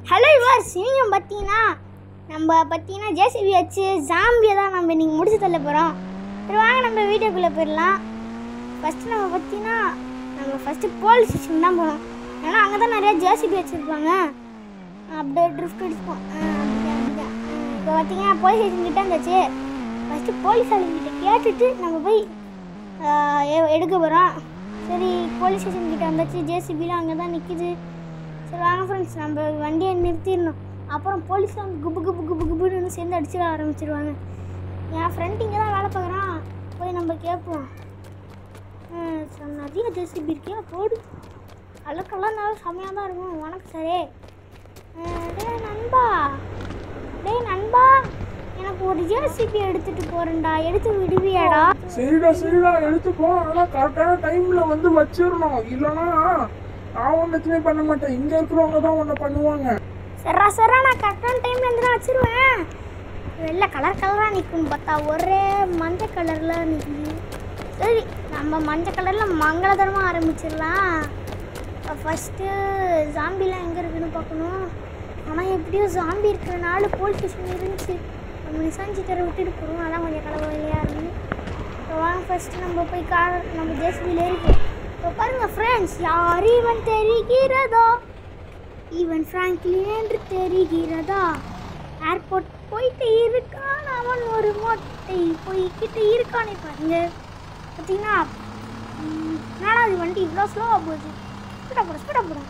Hello yours, நீங்கள் பார்த்தீங்கன்னா JCB வச்சு ஜாம்பியை தான் நம்ம இன்றைக்கி முடிச்சு தள்ள போகிறோம். சரி வாங்க நம்ம வீடியோக்குள்ளே போயிடலாம். நம்ம ஃபஸ்ட்டு போலீஸ் ஸ்டேஷன் தான் போகிறோம். ஏன்னா அங்கே தான் நிறையா ஜேசிபி வச்சுருப்பாங்க. அப்படியே ட்ரிஃப்ட் அடிச்சுப்போம். இப்போ பார்த்தீங்கன்னா போலீஸ் ஸ்டேஷன் கிட்டே இருந்துச்சு. ஃபஸ்ட்டு போலீஸ் ஆளுங்கிட்ட கேட்டுட்டு நம்ம போய் எடுக்க போகிறோம். சரி, போலீஸ் ஸ்டேஷன் கிட்டே வந்தாச்சு. ஜேசிபிலாம் அங்கே தான் நிற்கிது. சரி வாங்க ஃப்ரெண்ட்ஸ், நம்ம வண்டியை நிறுத்திடணும். அப்புறம் போலீஸ்லாம் குபு குபு குபு குபுன்னு வந்து சேர்ந்து அடிச்சிட ஆரம்பிச்சிடுவாங்க. என் ஃப்ரெண்ட் இங்கே தான் வேலை பார்க்குறான். போய் நம்ம கேட்போம். நிறைய ஜேசிபி இருக்கியா போடு, அழுக்கெல்லாம் நல்லா செம்மையாக தான் இருக்கும். வணக்கம் சாரே. டே நண்பா, எனக்கு ஒரு ஜேசிபி எடுத்துகிட்டு போகிறேன்டா, எடுத்து விடுவியாடா? சரிடா எடுத்துப்போ. ஆனால் கரெக்டான டைமில் வந்து வச்சிடணும். இல்லைன்னா நான் ஒன்றுத்துமே பண்ண மாட்டேன். இங்கே இருக்கிறவங்க தான் ஒன்று பண்ணுவாங்க. சரா நான் கரெக்டான டைமில் இருந்து தான் வச்சிருவேன். வெள்ளை கலராக நிற்கும் பார்த்தா ஒரே மஞ்சள் கலரில் நிற்குது. சரி, நம்ம மஞ்சள் கலரில் மங்களகரமாக ஆரம்பிச்சிடலாம். ஃபஸ்ட்டு ஜாம்பிலாம் எங்கே இருக்குதுன்னு பார்க்கணும். ஆனால் எப்படியோ ஜாம்பி இருக்கிறனால போலீஸ் ஸ்டேஷன் இருந்துச்சு. நம்ம நிசாஞ்சிட்டரை விட்டுட்டு போகிறோம். அதான் கொஞ்சம் கலவையாக இருந்து. இப்போ வாங்க ஃபஸ்ட்டு நம்ம போய் நம்ம ஜேசிபியில் இருக்கோம். இப்போ பாருங்கள் ஃப்ரெண்ட்ஸ், யார் இவன் தெரிகிறதா? இவன் ஃப்ராங்க்லின் என்று தெரிகிறதா? ஏர்போர்ட் போயிட்டு இருக்கான் அவன், ஒரு மொட்டை போய்கிட்டு இருக்கானே பாருங்க. பார்த்தீங்கன்னா நாலாவது வண்டி இவ்வளோ ஸ்லோவாக போகுது. ஸ்பீடாக போகிறோம்.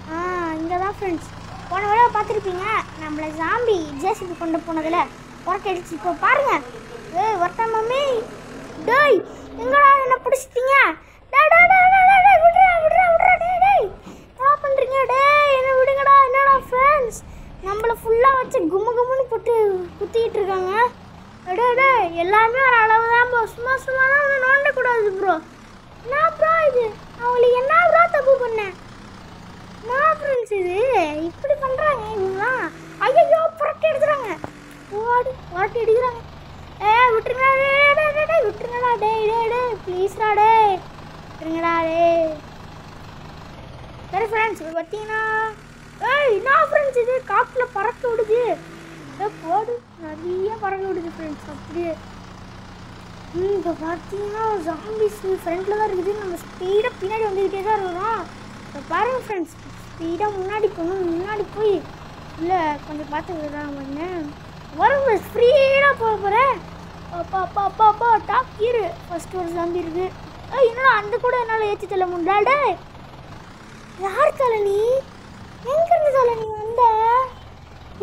இங்கே தான் ஃப்ரெண்ட்ஸ், போன விட பார்த்துருப்பீங்க நம்மளை ஜாம்பி ஜேசிபி கொண்டு போனதில் புறக்க அடிச்சு. இப்போ பாருங்கள், ஒருத்த மம்மி டேய் எங்கடா என்ன பிடிச்சிட்டீங்க? பண்ணுறீங்க டேய், என்ன விடுங்கடா. என்னடா ஃப்ரெண்ட்ஸ், நம்மளை ஃபுல்லாக வச்சு கும்முன்னு போட்டு குத்திக்கிட்டு இருக்காங்க. டே எல்லாமே ஒரு அளவு தான் ப்ரோ, சும்மா தான் நோண்டக்கூடாது ப்ரோ. என்ன ப்ரோ இது? அவங்களுக்கு என்ன ப்ரோ தப்பு பண்ணேன் நான் ஃப்ரெண்ட்ஸ்? இது இப்படி பண்ணுறாங்க இவங்களாம். ஐயோ புரட்டி எடுத்துறாங்க, புரட்டி அடிக்கிறாங்க. விட்டுருங்கடா விட்டுருங்கடா டே ப்ளீஸ்டா டே விட்டுருங்கடா டே. சரி ஃப்ரெண்ட்ஸ், இப்போ பார்த்தீங்கன்னா என்ன ஃப்ரெண்ட்ஸ் இது காட்டில் பறக்க விடுது. போடு நிறைய பறக்க விடுது ஃப்ரெண்ட்ஸ். அப்படியே இப்போ பார்த்தீங்கன்னா ஜாம்பிஸ் ஃப்ரெண்டில் தான் இருக்குது. நம்ம ஸ்பீடாக பின்னாடி வந்துக்கிட்டே தான் இருக்கிறோம். இப்போ பாருங்கள் ஃப்ரெண்ட்ஸ், ஸ்பீடாக முன்னாடி போகணும். முன்னாடி போய் இல்லை கொஞ்சம் பார்த்துக்கிட்டாங்க பாருங்க. வரும் ஸ்பீடாக போக போகிறேன். அப்பா டாப் கீரு. ஃபஸ்ட்டு ஒரு ஜாம்பி இருக்குது. என்னடா அந்த கூட என்னால் ஏற்றி தள்ள முடியாடே. யார் தலை நீ? எங்கேருந்து தலை நீ வந்த?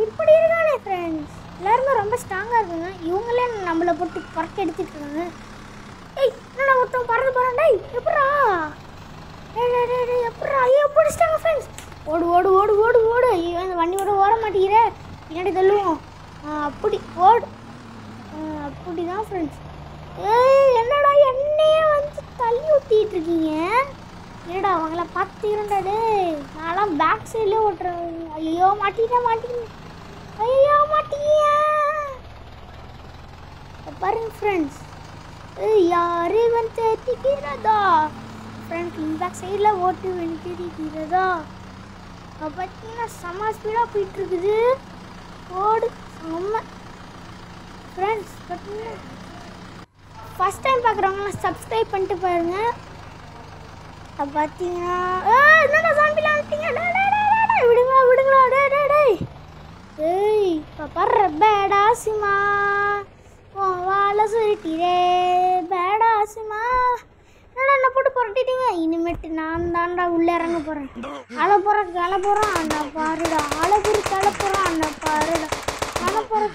இப்படி இருக்கானே ஃப்ரெண்ட்ஸ், எல்லாருமே ரொம்ப ஸ்ட்ராங்காக இருக்குங்க. இவங்களே நம்மளை போட்டு பறக்க எடுத்துட்டு இருக்காங்க. என்னடா ஒருத்தவங்க பறந்து போகிறான். டேய் எப்படா ஐயோ பிடிச்சிட்டாங்க ஃப்ரெண்ட்ஸ். ஓடு அந்த வண்டியோட ஓட மாட்டேங்கிற, பின்னாடி தள்ளுவோம். அப்படி ஓடு. அப்படி தான் ஃப்ரெண்ட்ஸ். என்னடா என்னையே வந்து தள்ளி ஊற்றிட்டு இருக்கீங்க? என்னடா அவங்கள பார்த்துக்கிறேன்டா டே. நான்லாம் பேக் சைட்லேயே ஓட்டுறேன். ஐயோ மாட்டிக்கிட்டேன். பாருங்க ஃப்ரெண்ட்ஸ், யார் இவன் தெரிகிறதா? ஃப்ரண்ட் பேக் சைடில் ஓட்டு இவன் தெரிகிறதா? பார்த்தீங்கன்னா செம்ம ஸ்பீடாக போயிட்டுருக்குது. ஓடு செம்ம ஃப்ரெண்ட்ஸ். பார்த்தீங்கன்னா ஃபஸ்ட் டைம் பார்க்குறவங்களாம் சப்ஸ்கிரைப் பண்ணிட்டு பாருங்கள். பார்த்தீங்கன்னா என்னடா ஜாம்பிலாம் வந்துட்டீங்க. விடுங்களா டேய் இப்போ படுற பேடாசிமா வாழை சுருட்டிரே பேடாசிமா. என்னடா என்ன போட்டு புரட்டிட்டீங்க? இனிமேட்டு நான் தான்டா உள்ளே இறங்க போகிறேன். அழ போகிறான் அண்ணா பாருடா. கிளப்புறான் அண்ணா பாருடா.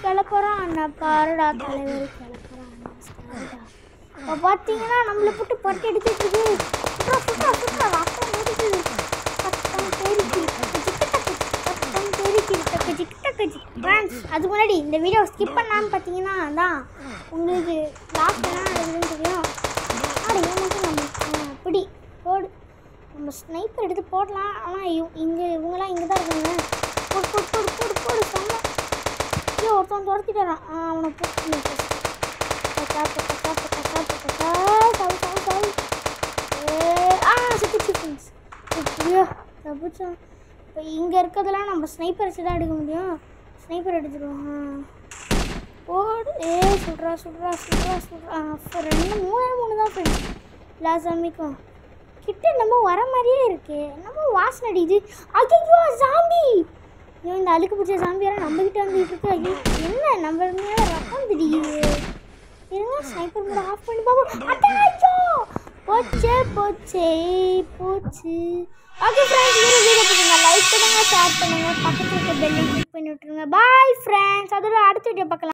கிளப்புறான் அண்ணா பாருடா. தலைவர் கிளப்புறான் அண்ணா. இப்போ பார்த்தீங்கன்னா நம்மளை போட்டு புரட்டி எடுத்துட்டு அதுக்கு முன்னாடி இந்த வீடியோ ஸ்கிப் பண்ணான்னு பார்த்தீங்கன்னா தான் உங்களுக்கு லாஸ்ட்லாம் எதுன்னு தெரியும். அப்படி போடு, நம்ம ஸ்னைப்பர் எடுத்து போடலாம். ஆனால் இவங்கெல்லாம் இங்கே தான் இருக்காங்க. போடு சொன்ன ஐயோ ஒருத்தன் துரத்திட்டு வரான். அவனை போட்டு தப்பிச்சான். இப்போ இங்கே இருக்கிறதெல்லாம் நம்ம ஸ்னைப்பர் வச்சு தான் எடுக்க முடியும். ஸ்னைப்பர் எடுத்துருவோம். ஓடு சுட்றா அப்போ 3 தான் ஃப்ரெண்ட்ஸ் எல்லா சாமிக்கும் கிட்ட நம்ம வர மாதிரியே இருக்கு. நம்ம வாசனை அடிக்குது. ஐயோ ஜாம்பி! ஐயோ இந்த அழுக்கு பிடிச்ச ஜாம்பியெல்லாம் நம்மகிட்ட வந்துட்டு இருக்கு. ஐயோ என்ன நம்ம மேலே ரத்தம் திடீது. இருங்க ஸ்னைப்பர் கூட ஆஃப் பண்ணி பார்ப்போம். ஐயோ போச்சு. ஓகே ஃப்ரெண்ட்ஸ், வீடியோ பிடிச்சிருந்தா லைக் பண்ணுங்க, ஷேர் பண்ணுங்க, பக்கத்துல இருக்க பெல்லை கிளிக் பண்ணி விட்டுருங்க. பாய் ஃப்ரெண்ட்ஸ், அதோட அடுத்த வீடியோ பார்க்கலாம்.